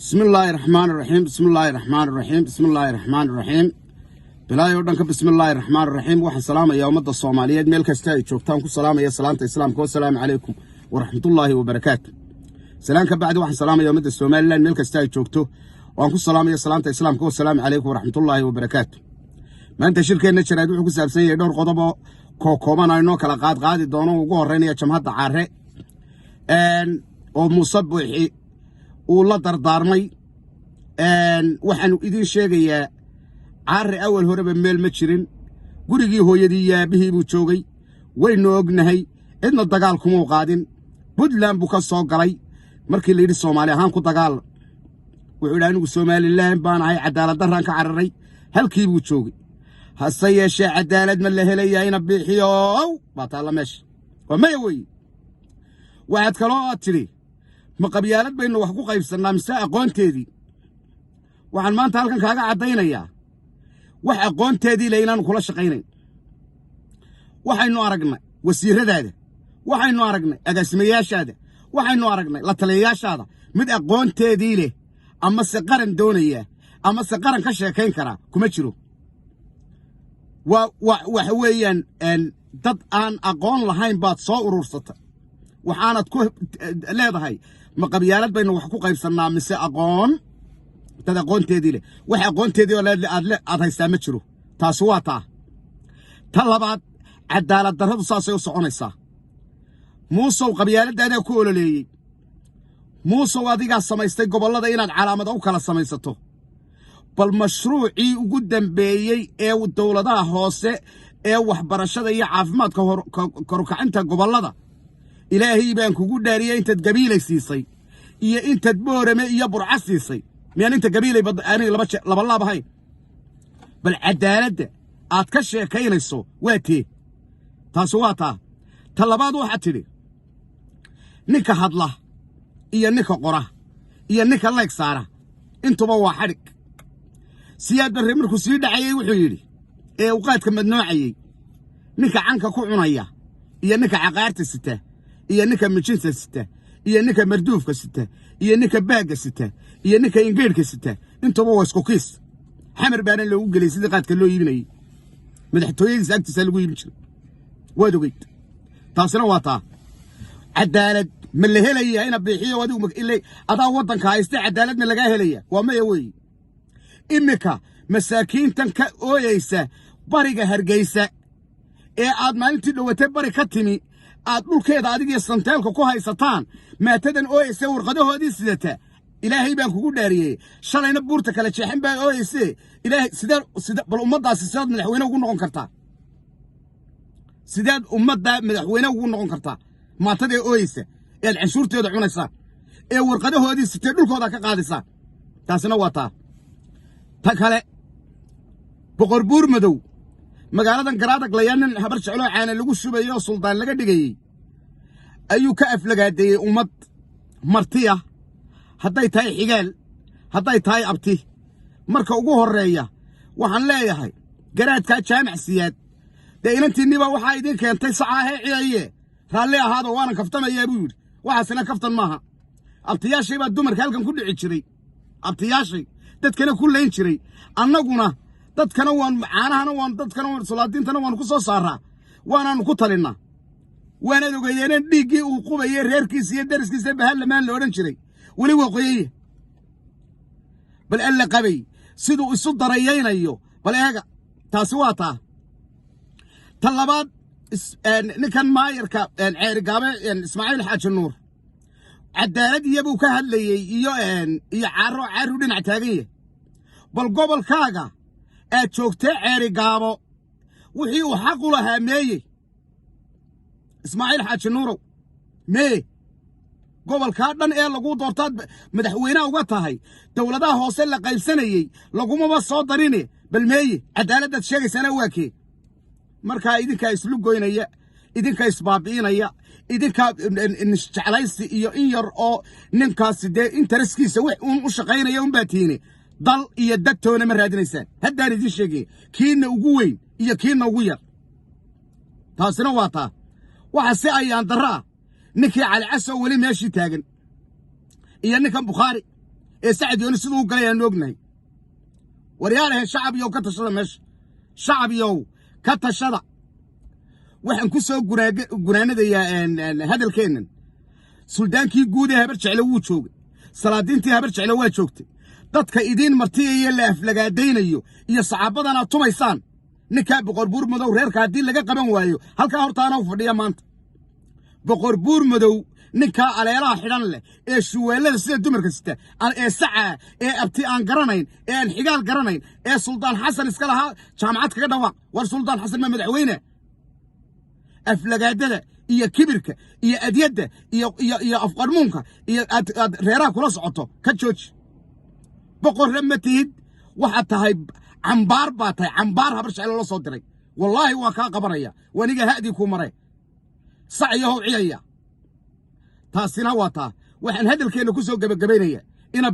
بسم الله الرحمن الرحيم بسم الله الرحمن الرحيم بسم الله الرحمن الرحيم بلاي ودنك بسم الله الرحمن الرحيم وحن سلام يا أمة الصومالية ميل كستا جوجتان كو سلام يا سلامة السلام والسلام عليكم ورحمة الله وبركاته سلام كبعد وحن سلام يا أمة الصومالية ميل كستا جوجتو وانكو سلام يا سلامة السلام والسلام عليكم ورحمة الله وبركاته ما أنت شركة نشر هذا وحكو سابسية دور قضبة كومان أينو كلا قاد دونو وقوه ريني جمهد عاره ومصبوحي ولا دردارمي waxaanu idin sheegayaa caari awal horeba meel ma jirin gurigii hooyadii yaabihii buu joogay waynu ognahay cidna dagaal kuma qaadin Puntland buu ka soo galay markii la yiri Soomaali ahaan ku dagaal wuxuu yiraahdaa anigu Soomaaliland baan ahay cadaalad daraan ka cararay halkii buu joogay hase yeeshee cadaalad ma la helayaa ina bixiyo bataala meesh wama way waxaad kaloo tiri ma qabyaalad baynu wax ku qaybsanaa mise aqoonteedii waxaan maanta halkan kaaga cadaynayaa wax aqoonteedii leeynan kula shaqeynay waxaynu aragnay wasiiradaada waxaynu aragnay agaasimayaashaada waxaynu aragnay la taliyayaashaada mid aqoonteedii leh ama se qaran doonaya ama se qaran ka sheekayn kara kuma jiro wax weeyaan dad aan aqoon lahayn baad soo urursatay waxaanad ku leedahay ma qabyaalad baynu wax ku qaybsanaa mise aqoon dad aqoonteedii leh wax aqoonteedii oo aad haystaa ma jiro taas waa ta labaad cadaalad darradu saasay u soconaysaa muusow qabyaaladaada ku ololeeyay muusow adigaa samaystay gobollada inaad calaamado u kala samaysato bal mashruucii ugu dambeeyey ee dawladaha hoose ee waxbarashada iyo caafimaadka korukacinta gobollada ilaahay baan kugu dhaariyay intaad gabiilay siisay iyo intaad boorame iyo burca siisay miyaan inta gabiilay aniga laba laabahay bal cadaaladda aad ka sheekaynayso waa tee taas waa ta labaad waxa tidhi ninka hadla iyo ninka qora iyo ninka leeg saara intuba waa xadhig siyaad barre markuu sii dhacayay wuxuu yidhi ee uqaadka madnoocayay ninka canka ku cunaya iyo ninka caqaarta sita iyo ninka mijinta sita iyo ninka marduufka sita iyo ninka baaga sita iyo ninka ingeedka sita intuba waa isku kiis xamar baana loogu gelay sidii qaadka loo iibinayay madaxtooyadiisa agtiisa lagu iibin jiray waad ogeyd taasina waa cadaalad ma la helaya ina bixiyo adigu ilaa adaa wadanka haysta cadaalad ma laga helaya waa maya weey imika masaakiintan ka ooyaysa bariga Hargeysa ee aad maalintii dhawatay bari ka timi aad dhulkeeda adiga santeelka ku haysataan maatadan ooyaysa warqadahoodii sidata ilaahay baan kugu dhaariyay shalayna buurta kala jeexin baa ooyaysa ilaahay sida bal ummadaasi sidaad madaxweyne ugu noqon kartaa sidaad ummadda madaxweyne ugu noqon kartaa maatadee ooyaysa ee canshuurteeda cunaysa ee warqadahoodii sitay dhulkooda ka qaadaysa taasina waa ta kale boqor buur madow magaaladan garaadag layaanin habar jeclo caana lagu shubayo suldaan laga dhigayay ayuu ka aflagaadeeyay ummad martiya hadday tahay xigaal hadday tahay abti marka ugu horeeya waxaan leeyahay garaadka jaamac siyaad de inantiiniba waxa idin keentay sacaahe ciyaye raalli ahaado waana kaftamayaa buu yiri waxaasina kaftan maaha abtiyaashay baa dumarka halkan ku dhici jiray abtiyaashay dadkana ku leyn jiray annaguna dadkana waan caanahana waan dadkana waan salaadiintana waan ku soo saaraa waanaanu ku talinaa waana ogeeyeen dhiigii uu qubayay reerkiisa iyo dariskiisa bahal lamaan la oran jiray wali waa qoyay bal alla qabay sidoo isu darayaynayo bal eega taasi waa ta labaad ninkan maayarka ceerigaame Ismaaciil Xaaji Nuur cadaalad iyabuu ka hadlayay iyo caaro dhinac taagan yahay bal gobolkaaga aad joogtay ceerigaabo wixii uu xaq u lahaa meeyey Ismaaciil Xaaji Nuurow mee gobolka dhan ee lagu doortaad madaxweynaha uga tahay dawladaha hoose la qaybsanayay laguma soo darine bal meeye cadaalad sheegaysana waa kee marka idinka islu goynaya idinka isbaabiinaya idinka jeclaysi iyo in yar oo ninkaas de interestkiisa wax u shaqeynaya baatiine dal iyo dadtoona ma raadinaysaan haddaan idin sheegay kiina ugu weyn iyo kiina ugu yar taasina waa waxa si ayaan daraa ninkii Cali Casow wali meeshii taagan iyo ninkan Bukhari سعد يونس siduu galay aan ognahay waryaalaha shacab iyo ka tashada meesha shacab iyo ka tashada waxaan ku soo gunaanadayaa hadalkeenan suldaankii guud ee habar jecel wuu joogay salaadiintii habar jecel waa joogtay dadka idin martiyay la aflagaadeynayo iyo saxaabadana tumaysaan ninka boqor buur madow reerka hadii laga qaban waayo halka hortaana u fadhiya maanta boqor buur madow ninka aleelaha xidhan leh ee shuweelada sida dumarka sita ee saca ee abti aan garanayn ee aan xigaal garanayn ee suldaan xasan iska lahaa jaamacad kaga dhawaaq war suldaan xasan ma madaxweyne aflagaadada iyo kibirka iyo adyada iyo afqarmuunka iyo reeraha kula socoto ka jooji boqor ramatid waxa tahay cambaar baa tahay cambaar habar jecel la soo diray wallahi waa ka qabanaya waniga haadi ku maray saciyahu ciyaya taasina waa taa waxaan hadalkeena ku soo gabagabeynaya ina